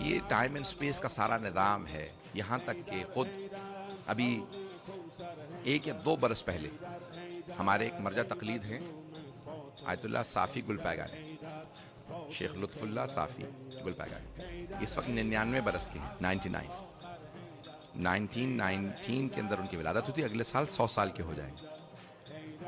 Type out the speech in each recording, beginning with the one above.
یہ time and space کا سارا نظام ہے، یہاں تک کہ خود ابھی 1 یا 2 برس پہلے ہمارے ایک مرجع تقلید ہیں آیت اللہ صافی گلپایگانی، شیخ لطف اللہ صافی گلپایگانی، اس وقت 99 برس کے ہیں، 1919 کے اندر ان کی ولادت ہوتی ہے، اگلے سال 100 سال کے ہو جائیں گے،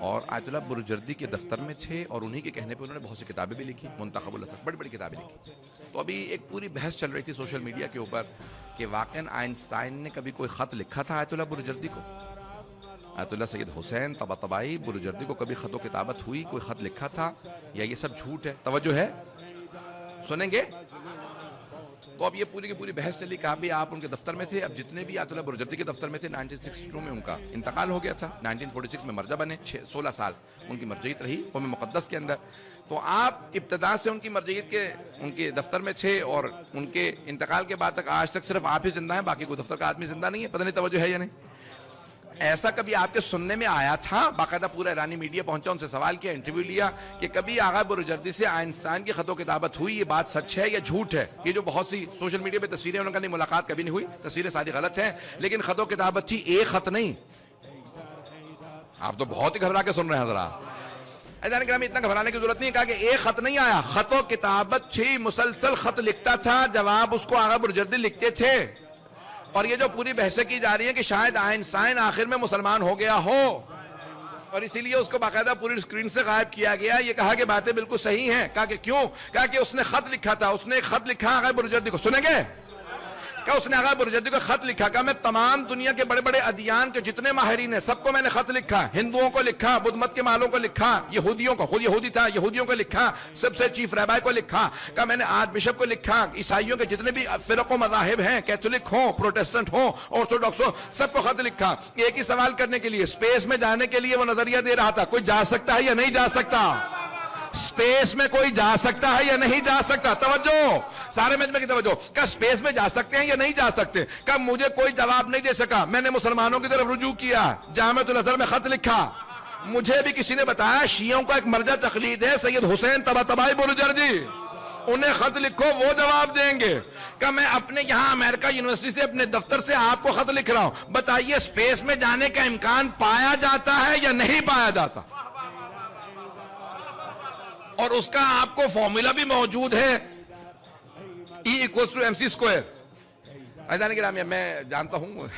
اور آیت اللہ برجردی کے دفتر میں تھے، اور انہی کے کہنے پہ انہوں نے بہت سی کتابیں بھی لکھی، منتخب الاثر، بڑی بڑی کتابیں لکھی۔ تو ابھی ایک پوری بحث چل رہی تھی سوشل میڈیا کے اوپر کہ واقعاً آئنسٹائن نے کبھی کوئی خط لکھا تھا آیت اللہ برجردی کو؟ آیت اللہ سید حسین طباطبائی برجردی کو کبھی خط و کتابت ہوئی، کوئی خط لکھا تھا، یا یہ سب جھوٹ ہے؟ توجہ ہے، سنیں گے؟ تو اب یہ پوری کی پوری بحث چلی کہ ابھی آپ ان کے دفتر میں تھے، اب جتنے بھی آیت اللہ برجردی کے دفتر میں تھے، 1962 میں ان کا انتقال ہو گیا تھا، 1946 میں مرجع بنے، 16 سال ان کی مرجعیت رہی قوم مقدس کے اندر۔ تو آپ ابتدا سے ان کی مرجعیت کے ان کے دفتر میں تھے، اور ان کے انتقال کے بعد تک آج تک صرف آپ ہی زندہ ہیں، باقی کوئی دفتر کا آدمی زندہ نہیں ہے، پتہ نہیں توجہ ہے یا نہیں؟ ایسا کبھی آپ کے سننے میں آیا تھا؟ باقاعدہ پورا ایرانی میڈیا پہنچا، ان سے سوال کیا، انٹرویو لیا کہ کبھی آغا برجردی سے آئنسٹائن کی خط و کتابت ہوئی، یہ بات سچ ہے یا جھوٹ ہے؟ یہ جو بہت سی سوشل میڈیا پہ تصویریں انہوں نے نہیں، ملاقات کبھی نہیں ہوئی، تصویریں ساری غلط ہیں، لیکن خط و کتابت تھی، ایک خط نہیں۔ آپ تو بہت ہی گھبرا کے سن رہے ہیں ذرا، عزیزان کرام اتنا گھبرانے کی ضرورت نہیں، کہا کہ ایک خط نہیں آیا، خط و کتابت تھی، مسلسل خط لکھتا تھا، جواب اس کو آغا برجردی لکھتے تھے۔ اور یہ جو پوری بحثیں کی جا رہی ہیں کہ شاید آئنسٹائن آخر میں مسلمان ہو گیا ہو، اور اسی لیے اس کو باقاعدہ پوری اسکرین سے غائب کیا گیا، یہ کہا کہ باتیں بالکل صحیح ہیں۔ کہا کہ کیوں؟ کہا کہ اس نے خط لکھا تھا، اس نے ایک خط لکھا آغا برجردی کو، سنیں گے؟ کہ اس نے آغا برجردی کو خط لکھا، کہ میں تمام دنیا کے بڑے بڑے ادیان کے جتنے ماہرین ہیں سب کو میں نے خط لکھا، ہندوؤں کو لکھا، بدھ مت کے مالوں کو لکھا، یہودیوں کو، خود یہودی تھا، یہودیوں کو لکھا، سب سے چیف رہبائی کو لکھا، کہ میں نے آرچ بشپ کو لکھا، عیسائیوں کے جتنے بھی فرق و مذاہب ہیں، کیتھولک ہوں، پروٹیسٹنٹ ہوں، آرتھوڈاکس ہوں، سب کو خط لکھا، ایک ہی سوال کرنے کے لیے، اسپیس میں جانے کے لیے وہ نظریہ دے رہا تھا، کوئی جا سکتا ہے یا نہیں جا سکتا؟ سپیس میں کوئی جا سکتا ہے یا نہیں جا سکتا؟ توجہ، سارے مجمع کی توجہ، کہ سپیس میں جا سکتے ہیں یا نہیں جا سکتے؟ کہ مجھے کوئی جواب نہیں دے سکا، میں نے مسلمانوں کی طرف رجوع کیا، جامعۃ الازہر میں خط لکھا، مجھے بھی کسی نے بتایا شیعوں کا ایک مرجع تقلید ہے سید حسین طباطبائی برجردی، انہیں خط لکھو وہ جواب دیں گے۔ کہ میں اپنے یہاں امریکہ یونیورسٹی سے اپنے دفتر سے آپ کو خط لکھ رہا ہوں، بتائیے سپیس میں جانے کا امکان پایا جاتا ہے یا نہیں پایا جاتا؟ اور اس کا آپ کو فارمولا بھی موجود ہے، E=mc²۔ عزیزان گرامی میں جانتا ہوں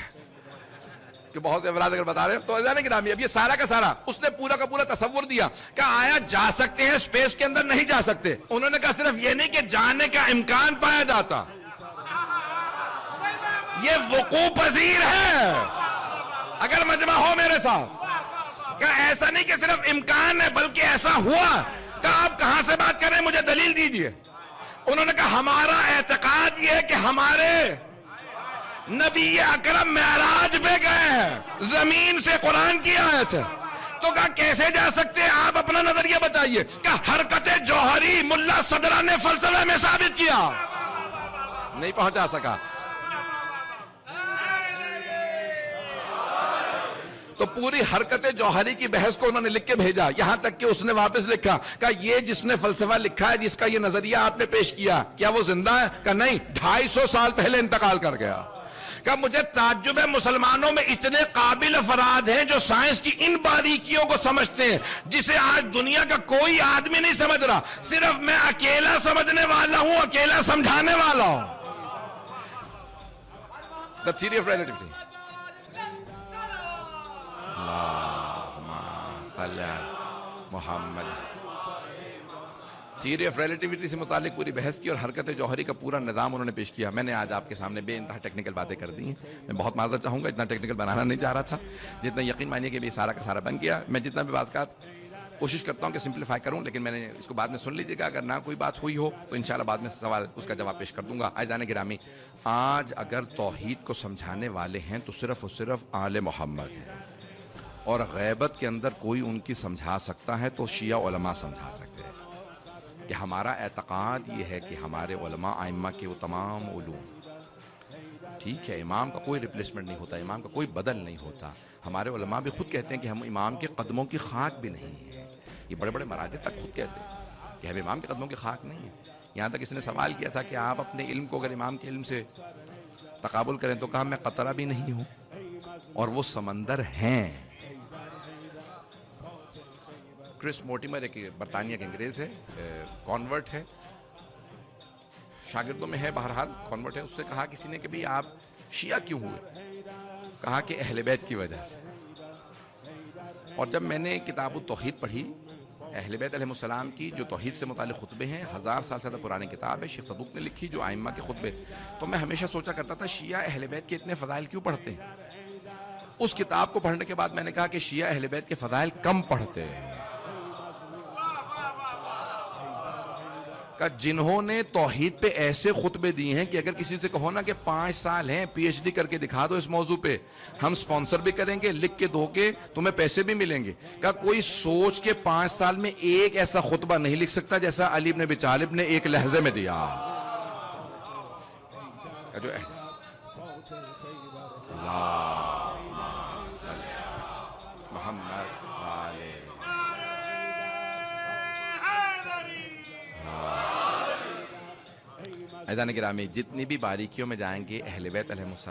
کہ بہت سے افراد اگر بتا رہے ہیں، تو عزیزان گرامی اب یہ سارا کا سارا اس نے پورا کا پورا تصور دیا کہ آیا جا سکتے ہیں سپیس کے اندر، نہیں جا سکتے؟ انہوں نے کہا صرف یہ نہیں کہ جانے کا امکان پایا جاتا، یہ وقوع پذیر ہے۔ اگر مجمع ہو میرے ساتھ، کہ ایسا نہیں کہ صرف امکان ہے بلکہ ایسا ہوا، کہ آپ کہاں سے بات کریں، مجھے دلیل دیجئے۔ انہوں نے کہا ہمارا اعتقاد یہ ہے کہ ہمارے نبی اکرم معراج پہ گئے ہیں، زمین سے قرآن کی آیت ہے۔ تو کہا کیسے جا سکتے ہیں، آپ اپنا نظریہ بتائیے۔ کہ حرکت جوہری ملا صدرہ نے فلسفے میں ثابت کیا، نہیں پہنچا سکا۔ تو پوری حرکت جوہری کی بحث کو انہوں نے لکھ کے بھیجا، یہاں تک کہ اس نے واپس لکھا کہ یہ جس نے فلسفہ لکھا ہے، جس کا یہ نظریہ آپ نے پیش کیا، کیا وہ زندہ ہے؟ کہ نہیں، 250 سال پہلے انتقال کر گیا۔ کہ مجھے تعجب ہے، مسلمانوں میں اتنے قابل افراد ہیں جو سائنس کی ان باریکیوں کو سمجھتے ہیں جسے آج دنیا کا کوئی آدمی نہیں سمجھ رہا، صرف میں اکیلا سمجھنے والا ہوں، اکیلا سمجھانے والا ہوں۔ The theory of relativity. Muhammad theory of relativity سے متعلق پوری بحث کی اور حرکت جوہری کا پورا نظام انہوں نے پیش کیا۔ میں نے آج آپ کے سامنے بے انتہا ٹیکنیکل باتیں کر دی ہیں، میں بہت معذرت چاہوں گا، اتنا ٹیکنیکل بنانا نہیں چاہ رہا تھا، جتنا یقین مانیے کہ بھی سارا کا سارا بن گیا۔ میں جتنا بھی بات کوشش کرتا ہوں کہ سمپلیفائی کروں، لیکن میں نے اس کو بعد میں سن لیجیے گا، اگر نہ کوئی بات ہوئی ہو تو انشاءاللہ بعد میں سوال اس کا جواب پیش کر دوں گا۔ عزیزان گرامی، آج اگر توحید کو سمجھانے والے ہیں تو صرف اور صرف آل محمد ہیں، اور غیبت کے اندر کوئی ان کی سمجھا سکتا ہے تو شیعہ علماء سمجھا سکتے ہیں۔ کہ ہمارا اعتقاد یہ ہے کہ ہمارے علماء ائمہ کے وہ تمام علوم، ٹھیک ہے، امام کا کوئی ریپلیسمنٹ نہیں ہوتا، امام کا کوئی بدل نہیں ہوتا۔ ہمارے علماء بھی خود کہتے ہیں کہ ہم امام کے قدموں کی خاک بھی نہیں ہیں، یہ بڑے بڑے مراجع تک خود کہتے ہیں کہ ہم امام کے قدموں کی خاک نہیں ہیں۔ یہاں تک اس نے سوال کیا تھا کہ آپ اپنے علم کو اگر امام کے علم سے تقابل کریں تو کہا میں قطرہ بھی نہیں ہوں اور وہ سمندر ہیں. کرس مورٹیمر ایک برطانیہ کے انگریز ہے, کانورٹ ہے, شاگردوں میں ہے, بہرحال کانورٹ ہے. اس سے کہا کسی نے کہ بھئی آپ شیعہ کیوں ہوئے؟ کہا کہ اہل بیت کی وجہ سے. اور جب میں نے کتاب التوحید پڑھی, اہل بیت علیہ السلام کی جو توحید سے متعلق خطبے ہیں, 1000 سال سے زیادہ پرانی کتاب ہے, شیخ صدوق نے لکھی, جو ائمہ کے خطبے, تو میں ہمیشہ سوچا کرتا تھا شیعہ اہل بیت کے اتنے فضائل کیوں پڑھتے ہیں. اس کتاب کو پڑھنے کے بعد میں نے کہا کہ شیعہ اہل بیت کے فضائل کم پڑھتے ہیں. جنہوں نے توحید پہ ایسے خطبے دیے ہیں کہ اگر کسی سے کہو نا کہ 5 سال ہیں پی ایچ ڈی کر کے دکھا دو اس موضوع پہ, ہم سپانسر بھی کریں گے, لکھ کے دو گے, تمہیں پیسے بھی ملیں گے. کہا کوئی سوچ کے 5 سال میں ایک ایسا خطبہ نہیں لکھ سکتا جیسا علی بن ابی طالب نے ایک لہجے میں دیا. جو محمد عزیزان گرامی, جتنی بھی باریکیوں میں جائیں گے اہل بیت علیہ السلام